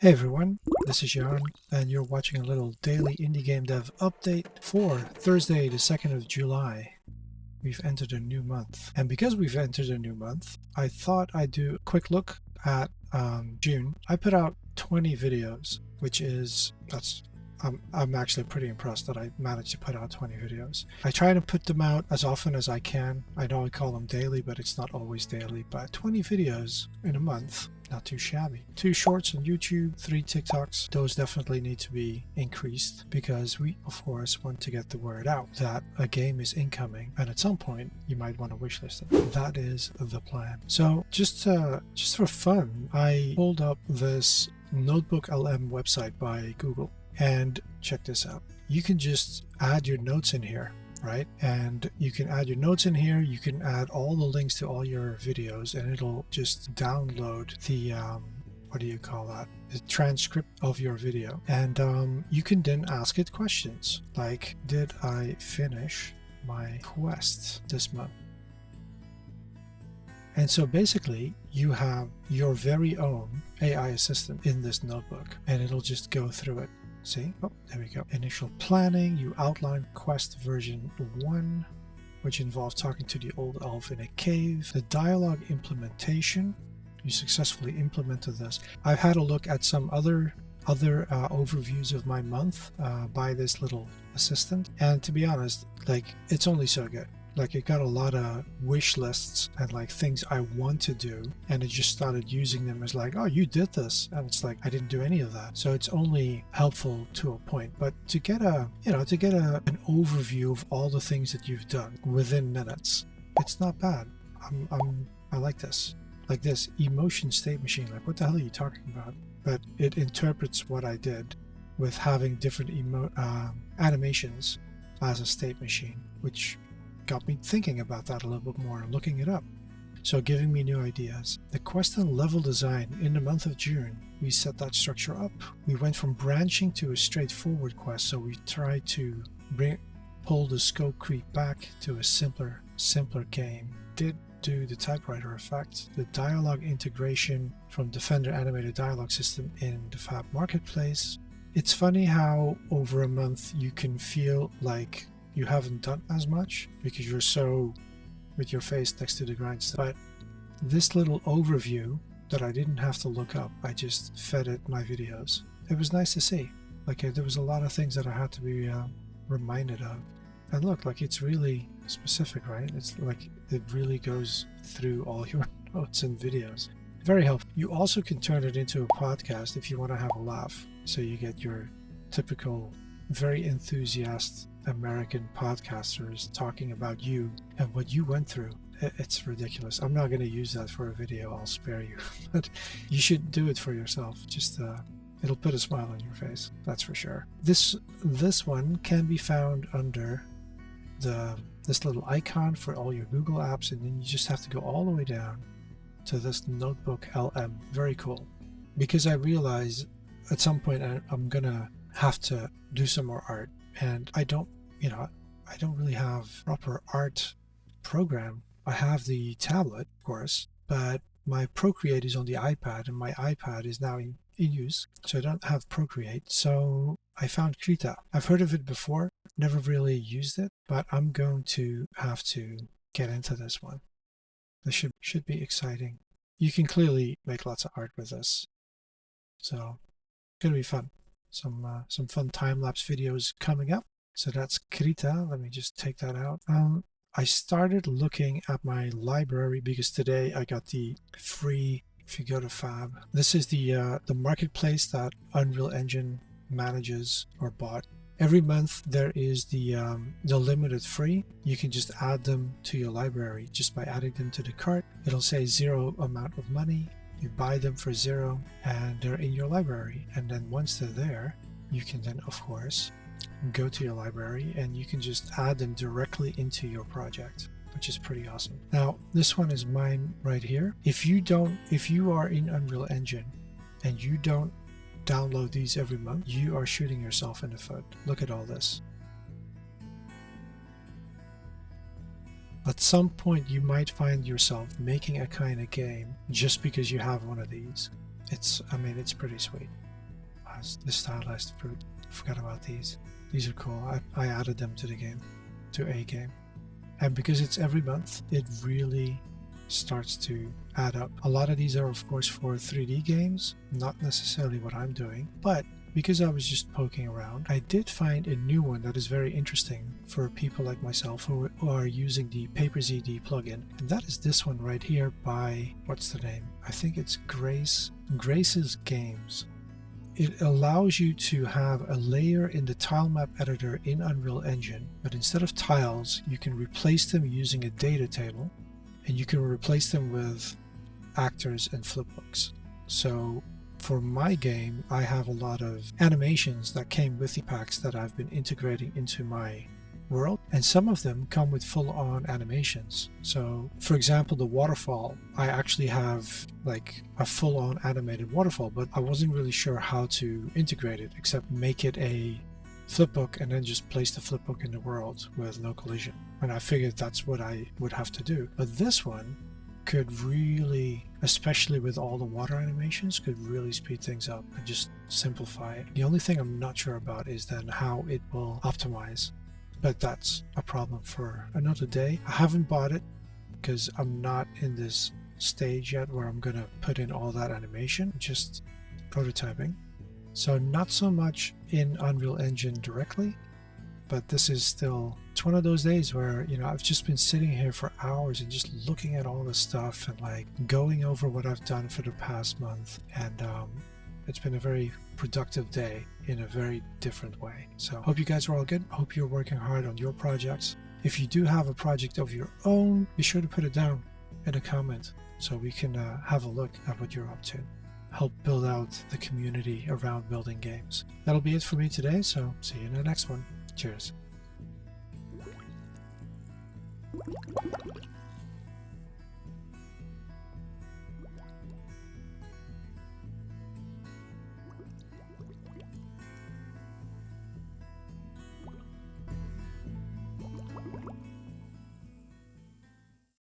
Hey everyone, this is Jan, and you're watching a little daily indie game dev update for Thursday, the 2nd of July. We've entered a new month, and because we've entered a new month, I thought I'd do a quick look at June. I put out 20 videos, I'm actually pretty impressed that I managed to put out 20 videos. I try to put them out as often as I can. I know I call them daily, but it's not always daily. But 20 videos in a month, not too shabby. 2 shorts on YouTube, 3 TikToks. Those definitely need to be increased because we, of course, want to get the word out that a game is incoming, and at some point you might want to wishlist it. That is the plan. So just for fun, I pulled up this NotebookLM website by Google. And check this out. You can just add your notes in here, right? And you can add your notes in here. You can add all the links to all your videos, and it'll just download the what do you call that? The transcript of your video. And you can then ask it questions like, did I finish my quest this month? And so basically you have your very own AI assistant in this notebook, and it'll just go through it. See? Oh, there we go. Initial planning, you outline quest version 1, which involves talking to the old elf in a cave. The dialogue implementation, you successfully implemented this. I've had a look at some other overviews of my month by this little assistant, and to be honest, like, it's only so good. Like, it got a lot of wish lists and like things I want to do, and it just started using them as like, oh, you did this, and it's like, I didn't do any of that. So it's only helpful to a point, but to get an overview of all the things that you've done within minutes, it's not bad. I like this. Like this emotion state machine, like, what the hell are you talking about? But it interprets what I did with having different animations as a state machine, which got me thinking about that a little bit more and looking it up. So giving me new ideas. The quest and level design in the month of June, we set that structure up. We went from branching to a straightforward quest, so we tried to pull the scope creep back to a simpler game. Did do the typewriter effect, the dialogue integration from Defender animated dialogue system in the FAB Marketplace. It's funny how over a month you can feel like you haven't done as much because you're so with your face next to the grindstone. But this little overview that I didn't have to look up, I just fed it my videos. It was nice to see. Like, there was a lot of things that I had to be reminded of. And look, like, it's really specific, right? It's like it really goes through all your notes and videos. Very helpful. You also can turn it into a podcast if you want to have a laugh. So you get your typical, very enthusiastic American podcasters talking about you and what you went through. It's ridiculous. I'm not going to use that for a video. I'll spare you. But you should do it for yourself. Just it'll put a smile on your face. That's for sure. This one can be found under this little icon for all your Google apps, and then you just have to go all the way down to this NotebookLM. Very cool. Because I realize at some point I'm gonna have to do some more art, and I don't really have proper art program. I have the tablet, of course, but my Procreate is on the iPad, and my iPad is now in use, so I don't have Procreate. So I found Krita. I've heard of it before, never really used it, but I'm going to have to get into this one. This should be exciting. You can clearly make lots of art with this, so it's gonna be fun. Some fun time-lapse videos coming up. So that's Krita. Let me just take that out. I started looking at my library because today I got the free, if you go to FAB, this is the marketplace that Unreal Engine manages or bought. Every month there is the limited free. You can just add them to your library just by adding them to the cart. It'll say 0 amount of money. You buy them for 0 and they're in your library. And then once they're there, you can then, of course, go to your library and you can just add them directly into your project, which is pretty awesome. Now, this one is mine right here. If you are in Unreal Engine and you don't download these every month, you are shooting yourself in the foot. Look at all this. At some point you might find yourself making a kind of game just because you have one of these. It's pretty sweet. has the stylized fruit. Forgot about these. These are cool. I added them to the game, to a game. And because it's every month, it really starts to add up. A lot of these are of course for 3D games, not necessarily what I'm doing, but because I was just poking around, I did find a new one that is very interesting for people like myself who are using the PaperZD plugin. And that is this one right here by, what's the name? I think it's Grace's Games. It allows you to have a layer in the TileMap Editor in Unreal Engine, but instead of tiles, you can replace them using a data table, and you can replace them with actors and flipbooks. So for my game, I have a lot of animations that came with the packs that I've been integrating into my world, and some of them come with full-on animations. So for example, the waterfall, I actually have like a full-on animated waterfall, but I wasn't really sure how to integrate it except make it a flipbook and then just place the flipbook in the world with no collision. And I figured that's what I would have to do. But this one could really, especially with all the water animations, could really speed things up and just simplify it. The only thing I'm not sure about is then how it will optimize, but that's a problem for another day. I haven't bought it because I'm not in this stage yet where I'm gonna put in all that animation, just prototyping. So not so much in Unreal Engine directly, but this is still, it's one of those days where, you know, I've just been sitting here for hours and just looking at all this stuff and like going over what I've done for the past month. And it's been a very productive day in a very different way. So hope you guys are all good. Hope you're working hard on your projects. If you do have a project of your own, be sure to put it down in a comment so we can have a look at what you're up to. Help build out the community around building games. That'll be it for me today, so see you in the next one. Cheers.